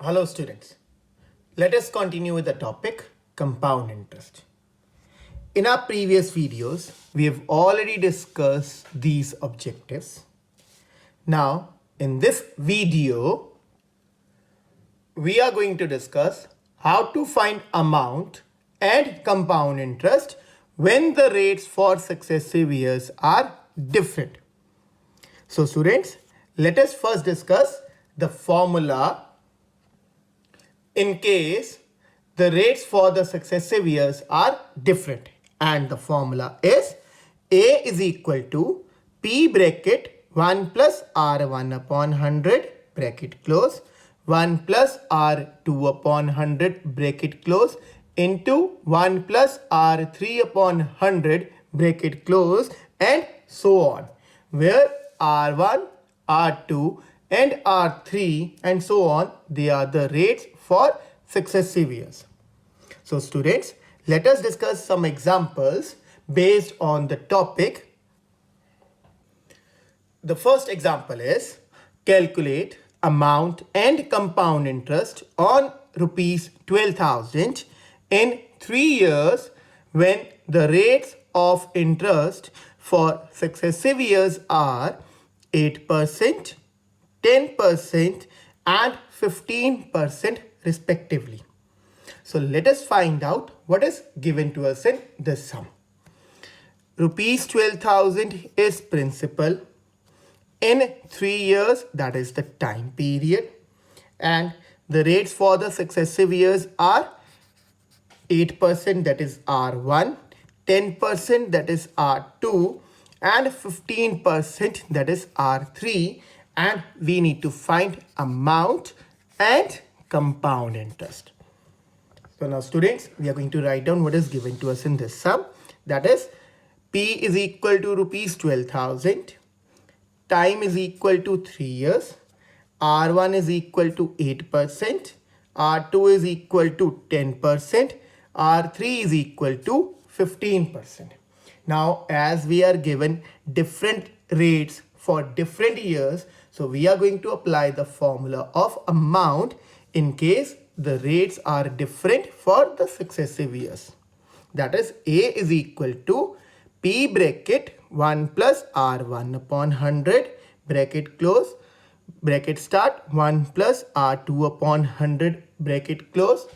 Hello students, let us continue with the topic compound interest. In our previous videos, we have already discussed these objectives. Now, in this video, we are going to discuss how to find amount and compound interest when the rates for successive years are different. So students, let us first discuss the formula in case the rates for the successive years are different, and the formula is A is equal to P bracket 1 plus R1 upon 100 bracket close 1 plus R2 upon 100 bracket close into 1 plus R3 upon 100 bracket close, and so on, where R1, R2 and R3 and so on, they are the rates for successive years. So students, let us discuss some examples based on the topic. The first example is calculate amount and compound interest on rupees 12,000 in 3 years when the rates of interest for successive years are 8%, 10% and 15% respectively. So let us find out what is given to us in this sum. Rupees 12,000 is principal in 3 years, that is the time period, and the rates for the successive years are 8%, that is R1, 10%, that is R2 and 15%, that is R3, and we need to find amount and compound interest. So now students, we are going to write down what is given to us in this sum. That is P is equal to rupees 12,000, time is equal to 3 years, R1 is equal to 8%, R2 is equal to 10%, R3 is equal to 15%. Now as we are given different rates for different years, so we are going to apply the formula of amount in case the rates are different for the successive years. That is A is equal to P bracket 1 plus R1 upon 100 bracket close bracket start 1 plus R2 upon 100 bracket close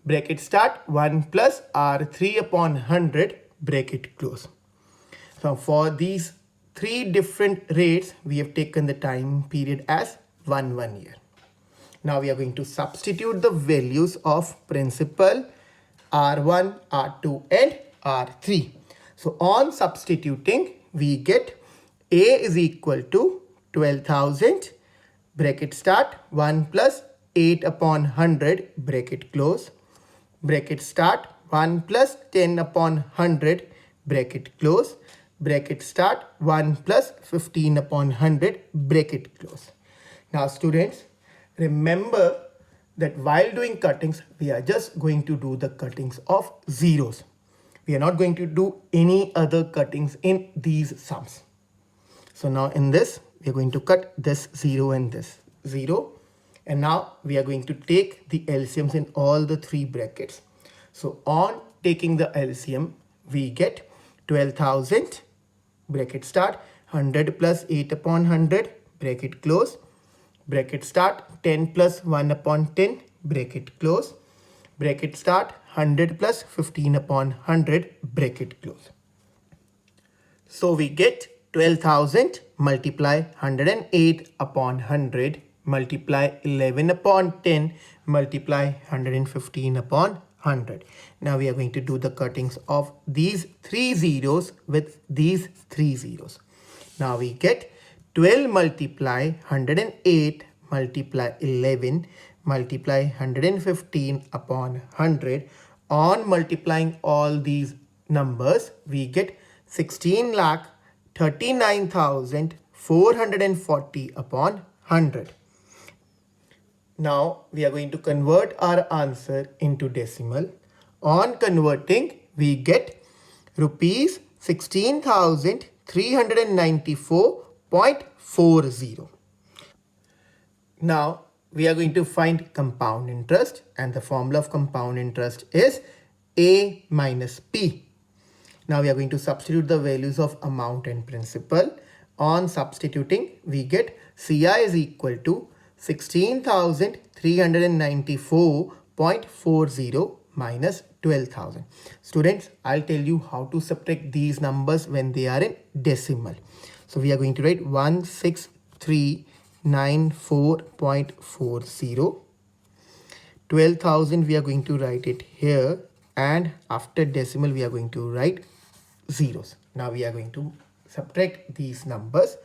bracket start 1 plus R3 upon 100 bracket close. So for these 3 different rates, we have taken the time period as 1 year. Now we are going to substitute the values of principal, R1, R2 and R3. So on substituting, we get A is equal to 12,000 bracket start 1 plus 8 upon 100 bracket close bracket start 1 plus 10 upon 100 bracket close bracket start 1 plus 15 upon 100 bracket close. Now students, remember that while doing cuttings, we are just going to do the cuttings of zeros. We are not going to do any other cuttings in these sums. So now in this, we are going to cut this 0 and this 0. And now we are going to take the LCMs in all the 3 brackets. So on taking the LCM, we get 12,000 bracket start 100 plus 8 upon 100 bracket close bracket start 10 plus 1 upon 10 bracket close bracket start 100 plus 15 upon 100 bracket close. So we get 12,000 multiply 108 upon 100 multiply 11 upon 10 multiply 115 upon 100. Now we are going to do the cuttings of these 3 zeros with these 3 zeros. Now we get 12 multiply 108 multiply 11 multiply 115 upon 100. On multiplying all these numbers, we get 16,39,440 upon 100. Now we are going to convert our answer into decimal. On converting, we get rupees 16,394.40. Now we are going to find compound interest, and the formula of compound interest is A minus P. Now we are going to substitute the values of amount and principal. On substituting, we get CI is equal to 16,394.40 minus 12,000. Students, I'll tell you how to subtract these numbers when they are in decimal. So we are going to write 16394.40. 12,000 we are going to write it here, and after decimal we are going to write zeros. Now we are going to subtract these numbers.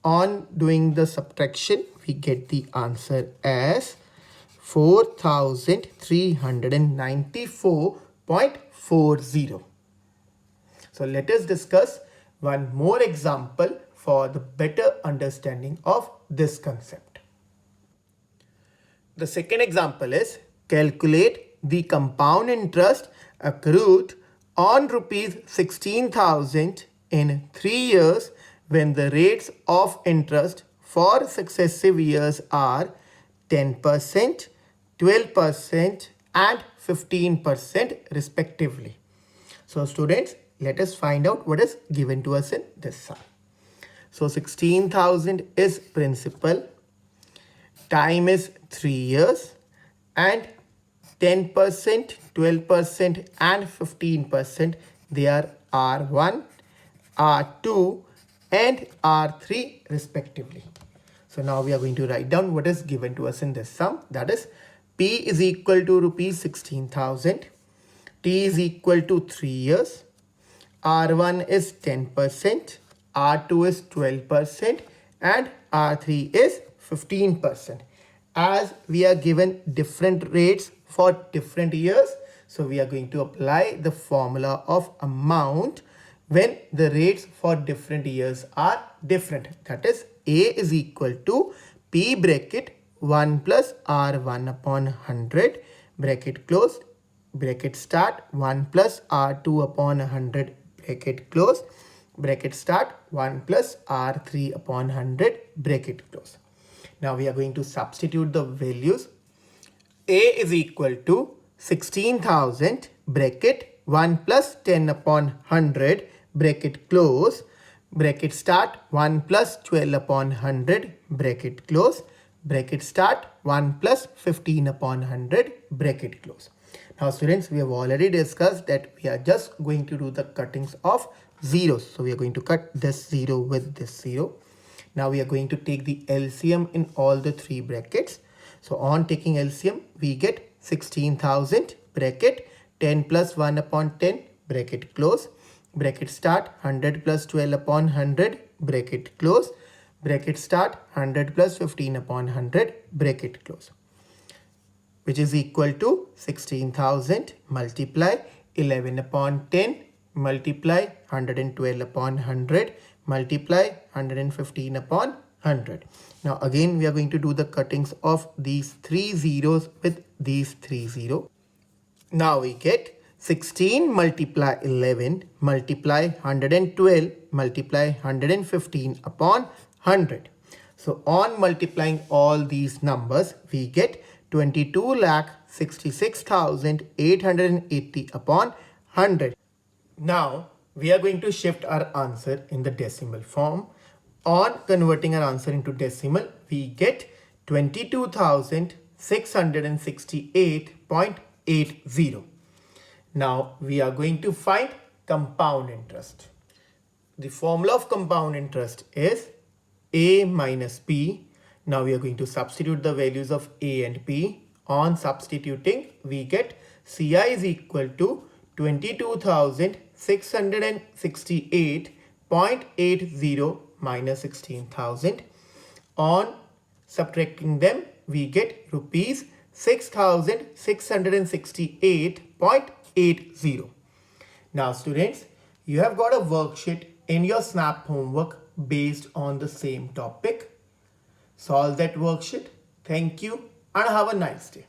On doing the subtraction, we get the answer as 4,394.40. So let us discuss one more example for the better understanding of this concept. The second example is calculate the compound interest accrued on rupees 16,000 in 3 years when the rates of interest for successive years are 10%, 12% and 15% respectively. So students, let us find out what is given to us in this sum. So 16,000 is principal, time is 3 years, and 10%, 12% and 15% they are R1, R2 and R3 respectively. So now we are going to write down what is given to us in this sum. That is P is equal to rupees 16,000, T is equal to 3 years, R1 is 10%, R2 is 12% and R3 is 15%. As we are given different rates for different years, so we are going to apply the formula of amount when the rates for different years are different. That is A is equal to P bracket 1 plus R1 upon 100 bracket close bracket start 1 plus R2 upon 100 bracket close bracket start 1 plus R3 upon 100 bracket close. Now we are going to substitute the values. A is equal to 16,000 bracket 1 plus 10 upon 100 bracket close bracket start 1 plus 12 upon 100 bracket close bracket start 1 plus 15 upon 100 bracket close. Now students, we have already discussed that we are just going to do the cuttings of zeros. So we are going to cut this 0 with this 0. Now we are going to take the LCM in all the 3 brackets. So on taking LCM, we get 16,000 bracket 10 plus 1 upon 10 bracket close bracket start 100 plus 12 upon 100 bracket close bracket start 100 plus 15 upon 100 bracket close, which is equal to 16,000 multiply 11 upon 10 multiply 112 upon 100 multiply 115 upon 100. Now again we are going to do the cuttings of these 3 zeros with these 3 zeros. Now we get 16 multiply 11 multiply 112 multiply 115 upon 100. So on multiplying all these numbers, we get 22,66,880 upon 100. Now we are going to shift our answer in the decimal form. On converting our answer into decimal, we get 22,668.80. Now we are going to find compound interest. The formula of compound interest is A minus P. Now we are going to substitute the values of A and P. On substituting, we get CI is equal to 22,668.80 minus 16,000. On subtracting them, we get rupees 6,668.80. Now students, you have got a worksheet in your SNAP homework based on the same topic. Solve that worksheet. Thank you and have a nice day.